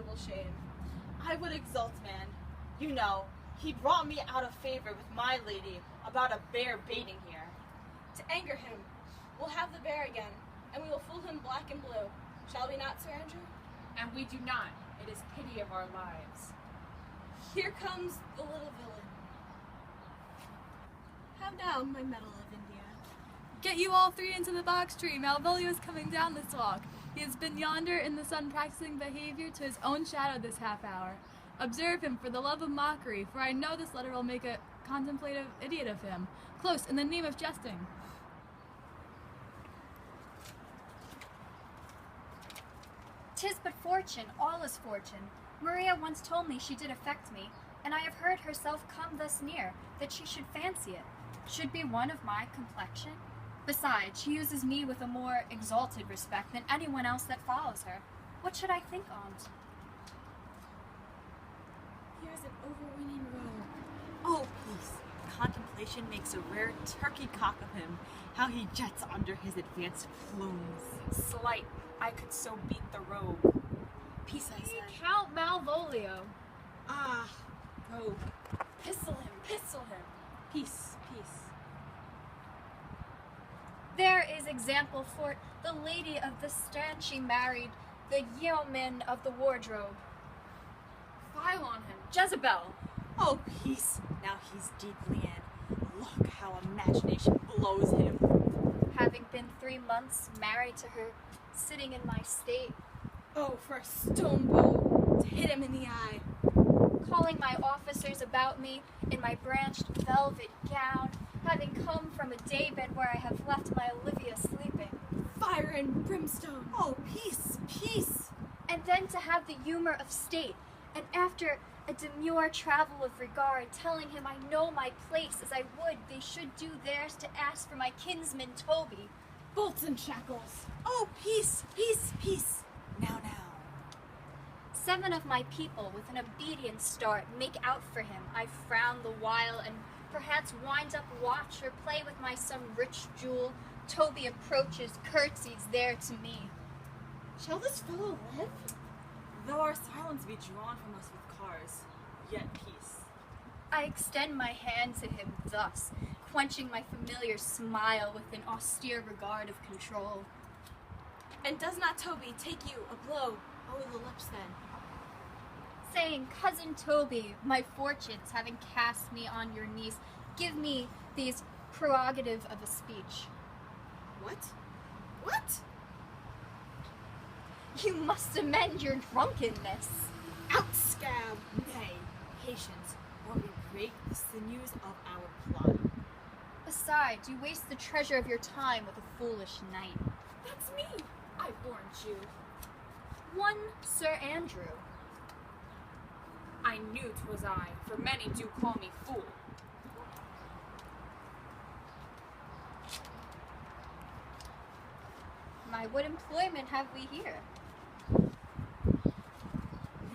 terrible shame. I would exult, man. You know, he brought me out of favor with my lady about a bear baiting here. To anger him, we'll have the bear again, and we will fool him black and blue. Shall we not, Sir Andrew? And we do not. It is pity of our lives. Here comes the little villain. Have down my medal of India. Get you all three into the box tree. Malvolio is coming down this walk. He has been yonder in the sun practicing behavior to his own shadow this half hour. Observe him for the love of mockery, for I know this letter will make a contemplative idiot of him. Close, in the name of jesting. "'Tis but fortune, all is fortune. Maria once told me she did affect me, and I have heard herself come thus near, that she should fancy it. Should be one of my complexion? Besides, she uses me with a more exalted respect than anyone else that follows her. What should I think on't?" Here's an overweening robe. Oh, peace. Contemplation makes a rare turkey cock of him, how he jets under his advanced plumes. Slight, I could so beat the rogue. Peace, I said. Count Malvolio. Ah, rogue. Pistol him, pistol him. Peace, peace. There is example for the lady of the stand she married, the yeoman of the wardrobe. File on him. Jezebel! Oh, peace. Now he's deeply in. Look how imagination blows him. Having been 3 months married to her, sitting in my state, Oh, for a stone bow to hit him in the eye. calling my officers about me in my branched velvet gown, having come from a daybed where I have left my Olivia sleeping. Fire and brimstone. Oh, peace, peace. And then to have the humor of state, and after a demure travel of regard, telling him I know my place as I would they should do theirs to ask for my kinsman Toby. Bolts and shackles. Oh, peace, peace, peace. Now. 7 of my people with an obedient start make out for him. I frown the while, and perhaps wind up watch or play with my some rich jewel. Toby approaches, curtsies there to me. Shall this fellow live? Though our silence be drawn from us with cars, yet peace. I extend my hand to him thus, quenching my familiar smile with an austere regard of control. And does not Toby take you a blow o'er the lips then? Saying, "Cousin Toby, my fortunes, having cast me on your knees, give me these prerogative of a speech." What? What? You must amend your drunkenness. Out, scab! Nay, patience, or we break the sinews of our plot. Besides, you waste the treasure of your time with a foolish knight. That's me. I warned you. One Sir Andrew. I knew 'twas I, for many do call me fool. My what employment have we here?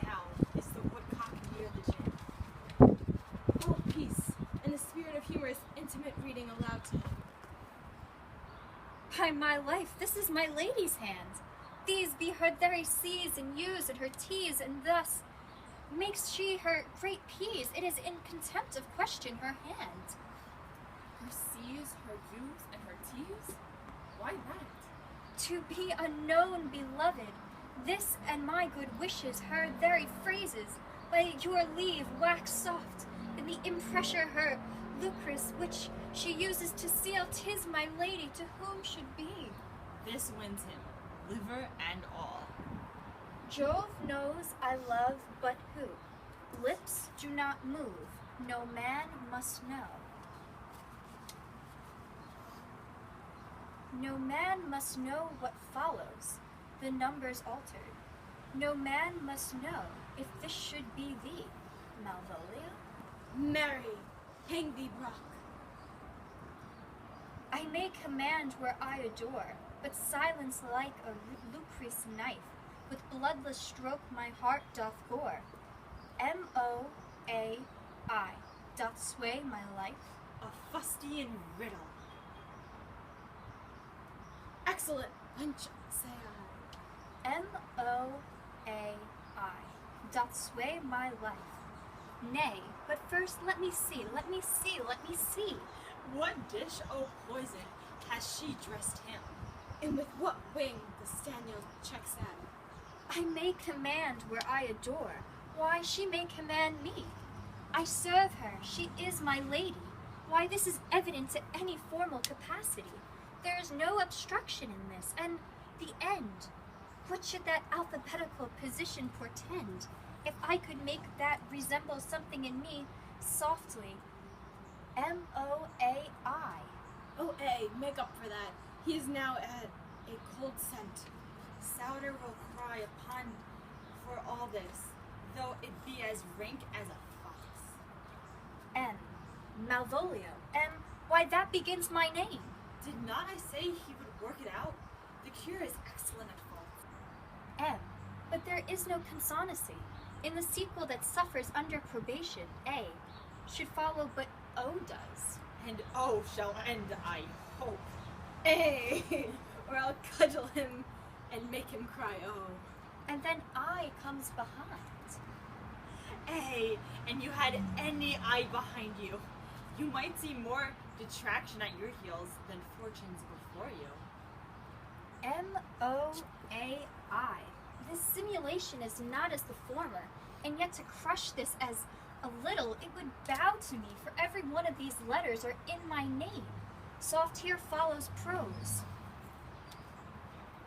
Now is the woodcock near the gin. Oh, peace. And the spirit of humor is intimate reading aloud to him. By my life, this is my lady's hand. These be her very C's and U's and her T's, and thus makes she her great P's. It is in contempt of question her hand. Her C's, her U's, and her T's? Why that? To be unknown, beloved, this and my good wishes, her very phrases, by your leave wax soft, and the impressure her lucrous, which she uses to seal 'tis my lady to whom should be. This wins him, liver and all. Jove knows I love but who? Lips do not move, no man must know. No man must know what follows, the numbers altered. No man must know if this should be thee, Malvolio. Marry, hang thee, Brock. I may command where I adore, but silence like a Lucrece knife, with bloodless stroke my heart doth gore. M-O-A-I doth sway my life. A fustian riddle. Excellent. Punch, say I. M-O-A-I. doth sway my life. Nay, but first let me see, let me see, let me see. What dish, O poison, has she dressed him? And with what wing the Staniel checks at? I may command where I adore. Why, she may command me. I serve her, she is my lady. Why, this is evident to any formal capacity. There is no obstruction in this, and the end. What should that alphabetical position portend? If I could make that resemble something in me, softly. M-O-A-I. Oh, A, make up for that. He is now at a cold scent. Souter will cry upon for all this, though it be as rank as a fox. M. Malvolio. M. Why, that begins my name. Did not I say he would work it out? The cure is excellent at fault. M. But there is no consonancy. In the sequel that suffers under probation, A should follow, but O does. And O shall end, I hope. A, or I'll cudgel him and make him cry, oh. And then I comes behind. A, and you had any eye behind you. You might see more detraction at your heels than fortunes before you. M-O-A-I. This simulation is not as the former, and yet to crush this as a little, it would bow to me, for every one of these letters are in my name. Soft here follows prose.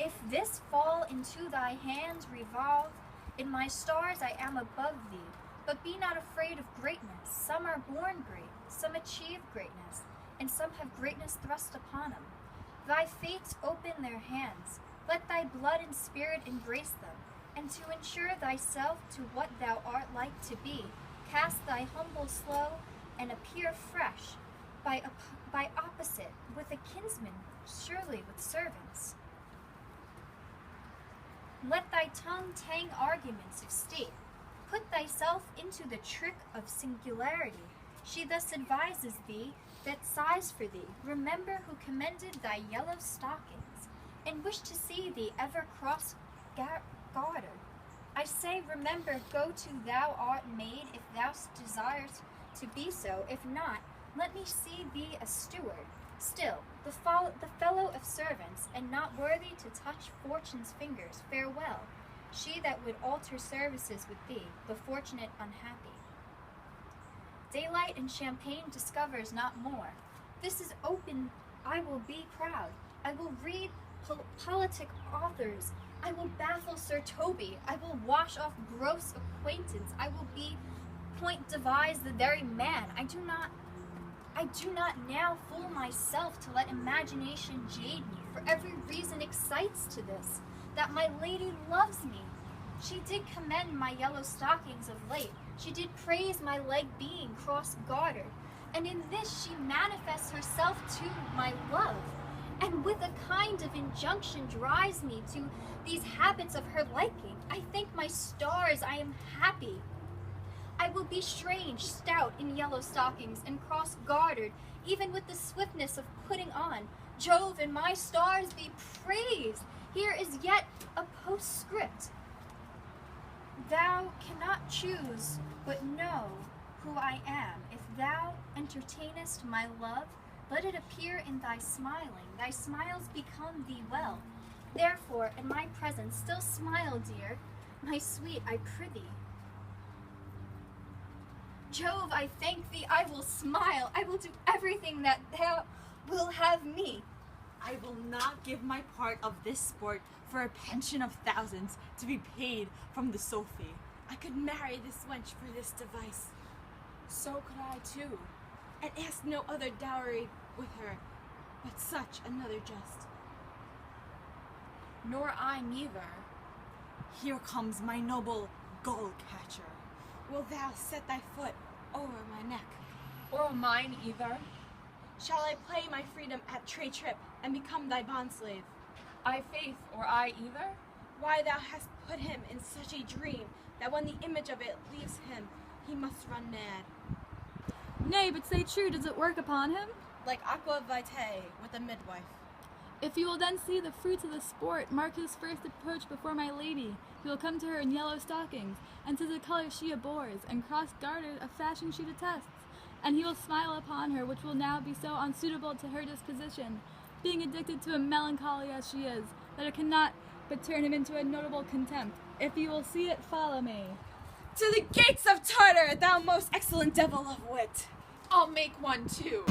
If this fall into thy hands revolve, in my stars I am above thee, but be not afraid of greatness. Some are born great, some achieve greatness, and some have greatness thrust upon them. Thy fates open their hands, let thy blood and spirit embrace them, and to ensure thyself to what thou art like to be, cast thy humble slow, and appear fresh, by opposite, with a kinsman, surely with servants. Let thy tongue tang arguments of state, put thyself into the trick of singularity. She thus advises thee, that sighs for thee, remember who commended thy yellow stockings, and wish to see thee ever cross gartered. I say, remember, go to thou art made, if thou desires to be so, if not, let me see thee a steward, still, the fellow of servants, and not worthy to touch fortune's fingers, farewell, she that would alter services with thee, the fortunate unhappy. Daylight and champagne discovers not more. This is open, I will be proud, I will read politic authors, I will baffle Sir Toby, I will wash off gross acquaintance, I will be point devise the very man. I do not now fool myself to let imagination jade me, for every reason excites to this, that my lady loves me. She did commend my yellow stockings of late, she did praise my leg being cross-gartered, and in this she manifests herself to my love, and with a kind of injunction drives me to these habits of her liking. I thank my stars I am happy. I will be strange, stout in yellow stockings, and cross-gartered, even with the swiftness of putting on. Jove and my stars be praised! Here is yet a postscript. Thou cannot choose but know who I am. If thou entertainest my love, let it appear in thy smiling. Thy smiles become thee well. Therefore, in my presence, still smile, dear, my sweet, I prithee. Jove, I thank thee, I will smile. I will do everything that thou wilt have me. I will not give my part of this sport for a pension of thousands to be paid from the Sophie. I could marry this wench for this device, So could I too. and ask no other dowry with her, but such another just. Nor I neither. Here comes my noble gull-catcher. Wilt thou set thy foot over my neck? Or mine either. Shall I play my freedom at tray-trip, and become thy bondslave? I faith, or I either. Why, thou hast put him in such a dream, that when the image of it leaves him, he must run mad. Nay, but say true, does it work upon him? Like aqua vitae with a midwife. If you will then see the fruits of the sport, mark his first approach before my lady. He will come to her in yellow stockings, and 'tis a color she abhors, and cross-gartered, a fashion she detests. And he will smile upon her, which will now be so unsuitable to her disposition, being addicted to a melancholy as she is, that it cannot but turn him into a notable contempt. If you will see it, follow me. To the gates of Tartar, thou most excellent devil of wit! I'll make one too.